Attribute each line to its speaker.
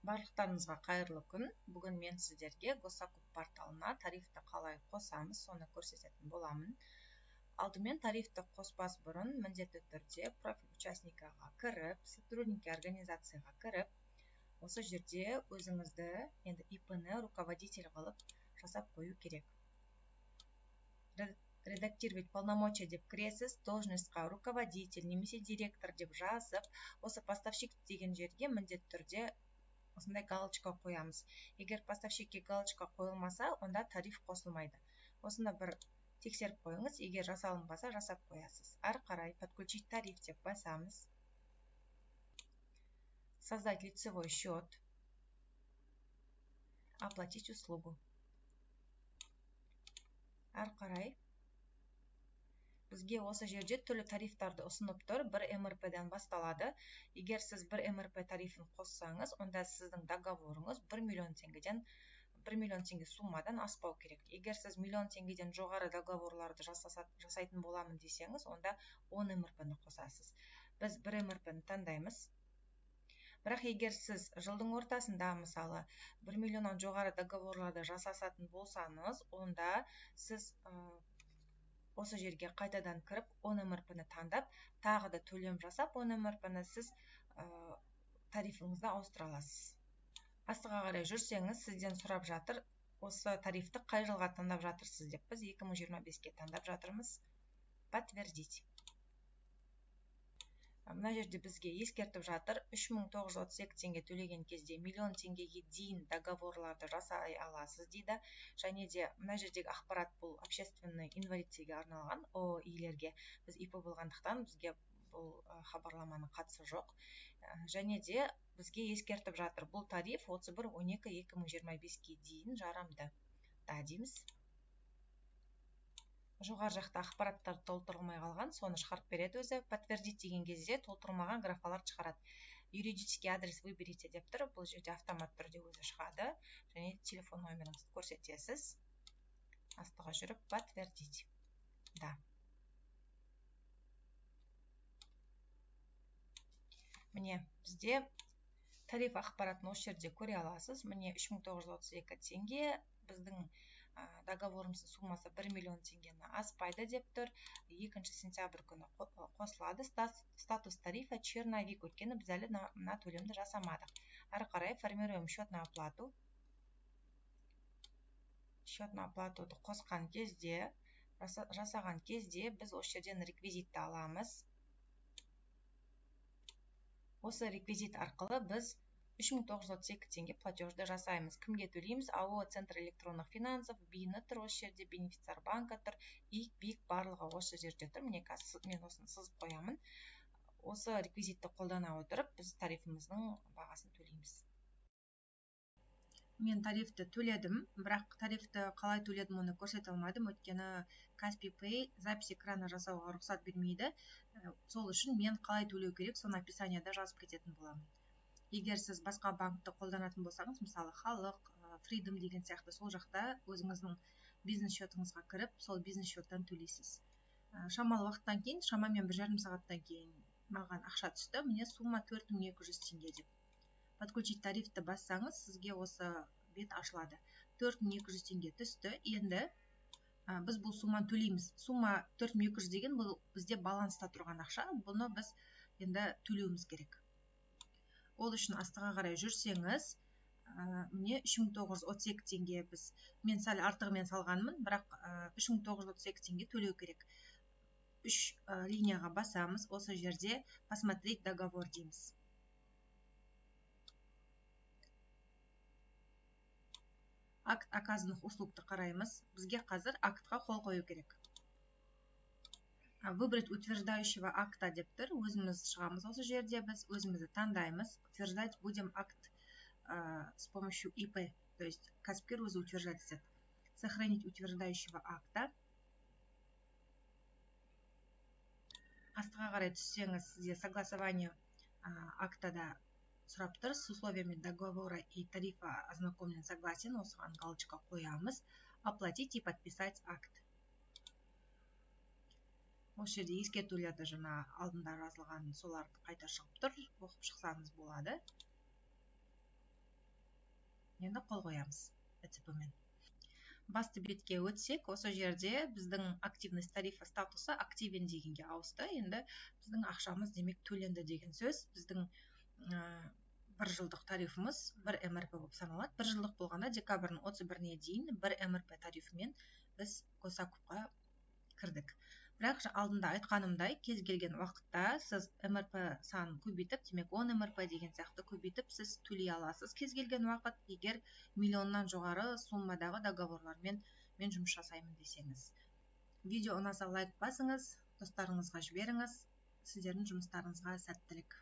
Speaker 1: Барлықтарыңызға қайырлы күн. Бүгін мен сіздерге Госзакуп порталына тарифті қалай қосамыз, соны көрсететін боламын. Алдымен тарифті қоспас бұрын міндетті түрде профиль участникаға кіріп, сотрудники организацияға кіріп, осы жерде өзіңізді енді ИП-ні руководитель қылып жасап қою керек. Редактировать полномочия деп кіресіз, должностьқа руководитель немесе директор деп жазып, осы поставщик деген жерге міндетті түрде осындай галочка қоямыз. Егер поставщикке галочка қойылмаса, онда тариф қосылмайды. Осында бір тексеріп қойыңыз, егер жасалынбаса жасап қоясыз. Ары қарай подключить тариф деп басамыз. Создать лицевой счет. Оплатить услугу. Ары қарай бізге осы жерде түрлі тарифтарды ұсынып тұр. Бір МРП-ден басталады. Егер сіз бір МРП тарифін қоссаңыз, онда сіздің договорыңыз 1 миллион теңге суммадан аспау керек. Егер сіз миллион теңгеден жоғары договорларды жасайтын боламын десеңіз, онда 10 МРП-ні қосасыз. Біз бір МРП-ні таңдаймыз. Бірақ егер сіз жылдың ортасында, мысалы, 1 миллионнан жоғары договорларды жасасатын болсаңыз, онда сіз осы жерге қайтадан кіріп 10 МРП-ні таңдап, тағы да төлем жасап 10 МРП-ні сіз тарифіңізді ауыстыра аласыз. Астыға қарай жүрсеңіз, сізден сұрап жатыр, осы тарифті қай жылға таңдап жатырсыз деп. Біз 2025-ке таңдап жатырмыз. Подтвердить. Мына жерде бізге ескертіп жатыр, 3932 теңге төлеген кезде миллион теңгеге дейін договорларды жасай аласыз дейді. Және де мына жердегі ақпарат бұл общественный инвалидтерге арналған ОИ-лерге. Біз ИП болғандықтан бізге бұл хабарламаның қатысы жоқ. Және де бізге ескертіп жатыр, бұл тариф 31.12.2025-ке дейін жарамды. Да дейміз. Жоғар жақта ақпараттар толтырылмай қалған, соны шығарып береді өзі. Подтвердить деген кезде толтырылмаған графалар шығарады. Юридический адрес выберите деп тұр. Бұл жерде автомат түрде өзі шығады. Және телефон номеріңізді көрсетесіз. Астыға жүріп подтвердить. Да. Міне, бізде тариф ақпаратын осы жерде көре аласыз. Міне 3932 теңге. Біздің договорымыздың суммасы 1 миллион теңгені аспайды деп тұр. 2 сентябрь күні қосылады. Статус тарифа черновик, өйткені біз әлі мына төлемді жасамадық. Ары қарай формируем счет на оплату. Счет на оплатуды қосқан кезде, жасаған кезде біз осы жерден реквизитті аламыз. Осы реквизит арқылы біз 3932 теңге платежды жасаймыз. Кімге төлейміз? АО Центр электронных финансов, БИНі тұр осы жерде, бенефициар банка тұр, ИК барлығы осы жерде тұр. Мен осыны сызып қоямын. Осы реквизитті қолдана отырып, біз тарифіміздің бағасын төлейміз. Мен тарифті төледім, бірақ тарифті қалай төледім оны көрсете алмадым, өйткені Каспий Pay запись экрана жасауға рұқсат бермейді. Сол үшін мен қалай төлеу керек, соны описанияда жазып кететін боламын. Егер сіз басқа банкті қолданатын болсаңыз, мысалы Халық, Freedom деген сияқты, сол жақта өзіңіздің бизнес счетыңызға кіріп, сол бизнес счеттан төлейсіз. Шамалы уақыттан кейін, шамамен 1,5 сағаттан кейін маған ақша түсті. Міне сумма 4200 теңге деп. Подключить тарифті бассаңыз, сізге осы бет ашылады. 4200 теңге түсті. Енді біз бұл сумманы төлейміз. Сумма 4200 деген бұл бізде баланста тұрған ақша. Бұны біз енді төлеуіміз керек. Ол үшін астыға қарай жүрсеңіз, міне 3932 теңге мен сәл артығымен салғанмын, бірақ 3932 теңге төлеу керек. 3 линияға басамыз, осы жерде посмотреть договор дейміз. Акт оказанных услугты қараймыз. Бізге қазір актқа қол қою керек. Выбрать утверждающего акта деп тұр. Өзіміз шығамыз осы жерде, біз өзімізді таңдаймыз. Утверждать будем акт с помощью ИП, то есть кәсіпкер өзі утверждать етеді. Сохранить утверждающего акта. Астыға қарай түссеңіз, сізде согласование актада сұрап тұр. С условиями договора и тарифа ознакомлен, согласен. Осыған галочка қоямыз. Оплатить и подписать акт. Осы жерде ескертулерді жаңа алдында жазылған соларды қайта шығып тұр. Оқып шықсаңыз болады. енді қол қоямыз ЭЦБ мен. Басты бетке өтсек, осы жерде біздің активность тарифы статусы активен дегенге ауысты. Енді біздің ақшамыз демек төленді деген сөз. Біздің бір жылдық тарифіміз 1 МРП болып саналады. Бір жылдық болғанда декабрьдің 31-іне дейін 1 МРП тарифімен біз госзакупқа кірдік. Бірақ алдында айтқанымдай, кез келген уақытта сіз МРП санын көбейтіп, демек 10 МРП деген сияқты көбейтіп сіз төлей аласыз кез келген уақыт, егер миллионнан жоғары суммадағы договорлармен мен жұмыс жасаймын десеңіз. Видео ұнаса лайк басыңыз, достарыңызға жіберіңіз. Сіздердің жұмыстарыңызға сәттілік.